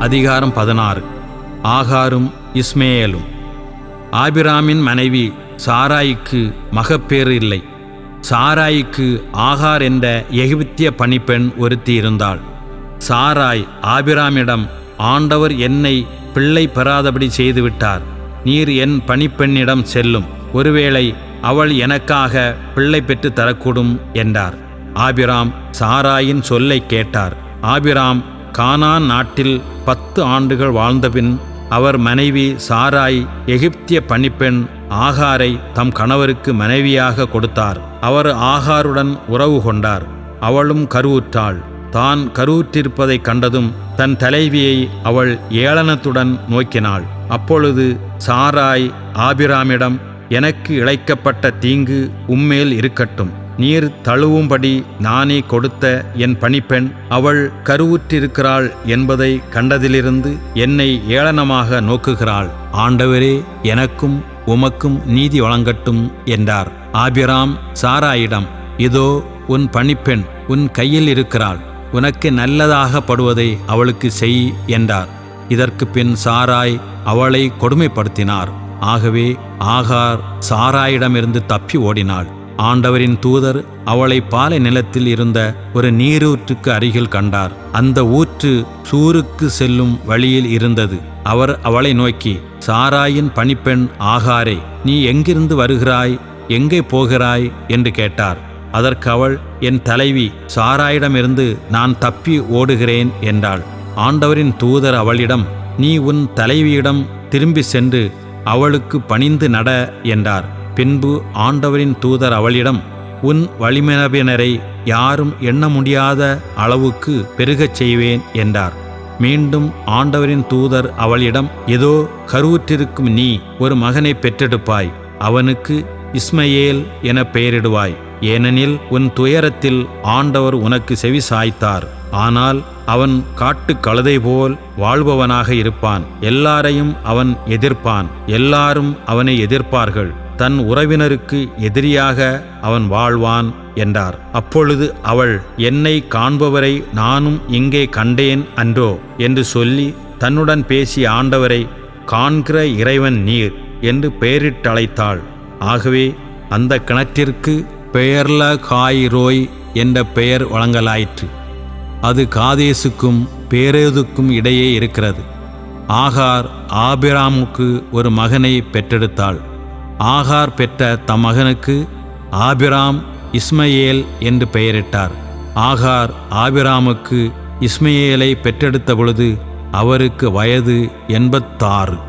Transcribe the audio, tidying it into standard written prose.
அதிகாரம் 16. ஆகாரும் இஸ்மயேலும். ஆபிராமின் மனைவி சாராய்க்கு மகப்பேறு இல்லை. சாராய்க்கு ஆகார் என்ற எகிப்திய பணிப்பெண் ஒருத்தி இருந்தாள். சாராய் ஆபிராமிடம், ஆண்டவர் என்னை பிள்ளை பெறாதபடி செய்துவிட்டார். நீர் என் பணிப்பெண்ணிடம் செல்லும், ஒருவேளை அவள் எனக்காக பிள்ளை பெற்று தரக்கூடும் என்றார். ஆபிராம் சாராயின் சொல்லை கேட்டார். ஆபிராம் கானான் நாட்டில் 10 ஆண்டுகள் வாழ்ந்தபின் அவர் மனைவி சாராய் எகிப்திய பணிப்பெண் ஆகாரை தம் கணவருக்கு மனைவியாக கொடுத்தார். அவர் ஆகாருடன் உறவு கொண்டார். அவளும் கருவுற்றாள். தான் கருவுற்றிருப்பதைக் கண்டதும் தன் தலைவியை அவள் ஏளனத்துடன் நோக்கினாள். அப்பொழுது சாராய் ஆபிராமிடம், எனக்கு இழைக்கப்பட்ட தீங்கு உம்மேல் இருக்கட்டும். நீர் தழுவும்படி நானே கொடுத்த என் பணிப்பெண் அவள் கருவுற்றிருக்கிறாள் என்பதை கண்டதிலிருந்து என்னை ஏளனமாக நோக்குகிறாள். ஆண்டவரே, எனக்கும் உமக்கும் நீதி வழங்கட்டும் என்றார். ஆபிராம் சாராயிடம், இதோ உன் பணிப்பெண் உன் கையில் இருக்கிறாள், உனக்கு நல்லதாக படுவதை அவளுக்கு செய் என்றார். இதற்கு பின் சாராய் அவளை கொடுமைப்படுத்தினார். ஆகவே ஆகார் சாராயிடமிருந்து தப்பி ஓடினாள். ஆண்டவரின் தூதர் அவளை பாலை நிலத்தில் இருந்த ஒரு நீரூற்றுக்கு அருகில் கண்டார். அந்த ஊற்று சூருக்கு செல்லும் வழியில் இருந்தது. அவர் அவளை நோக்கி, சாராயின் பணிப்பெண் ஆகாரே, நீ எங்கிருந்து வருகிறாய், எங்கே போகிறாய் என்று கேட்டார். அதற்கு அவள், என் தலைவி சாராயிடமிருந்து நான் தப்பி ஓடுகிறேன் என்றாள். ஆண்டவரின் தூதர் அவளிடம், நீ உன் தலைவியிடம் திரும்பி சென்று அவளுக்கு பணிந்து நட என்றார். பின்பு ஆண்டவரின் தூதர் அவளிடம், உன் வழிமரபினரை யாரும் எண்ண முடியாத அளவுக்கு பெருகச் செய்வேன் என்றார். மீண்டும் ஆண்டவரின் தூதர் அவளிடம், இதோ கருவுற்றிருக்கும் நீ ஒரு மகனை பெற்றெடுப்பாய், அவனுக்கு இஸ்மயேல் என பெயரிடுவாய். ஏனெனில் உன் துயரத்தில் ஆண்டவர் உனக்கு செவி சாய்த்தார். ஆனால் அவன் காட்டுக் கழுதை போல் வாழ்பவனாக இருப்பான். எல்லாரையும் அவன் எதிர்ப்பான், எல்லாரும் அவனை எதிர்ப்பார்கள். தன் உறவினருக்கு எதிரியாக அவன் வாழ்வான் என்றார். அப்பொழுது அவள், என்னை காண்பவரை நானும் இங்கே கண்டேன் அன்றோ என்று சொல்லி தன்னுடன் பேசிய ஆண்டவரை, காண்கிற இறைவன் நீர் என்று பெயரிட்டழைத்தாள். ஆகவே அந்த கிணற்றிற்கு பெயர்ல காய்ரோய் என்ற பெயர் வழங்கலாயிற்று. அது காதேசுக்கும் பேரேதுக்கும் இடையே இருக்கிறது. ஆகார் ஆபிராமுக்கு ஒரு மகனை பெற்றெடுத்தாள். ஆகார் பெற்ற தம் மகனுக்கு ஆபிராம் இஸ்மயேல் என்று பெயரிட்டார். ஆகார் ஆபிராமுக்கு இஸ்மயேலை பெற்றெடுத்த பொழுது அவருக்கு வயது 86.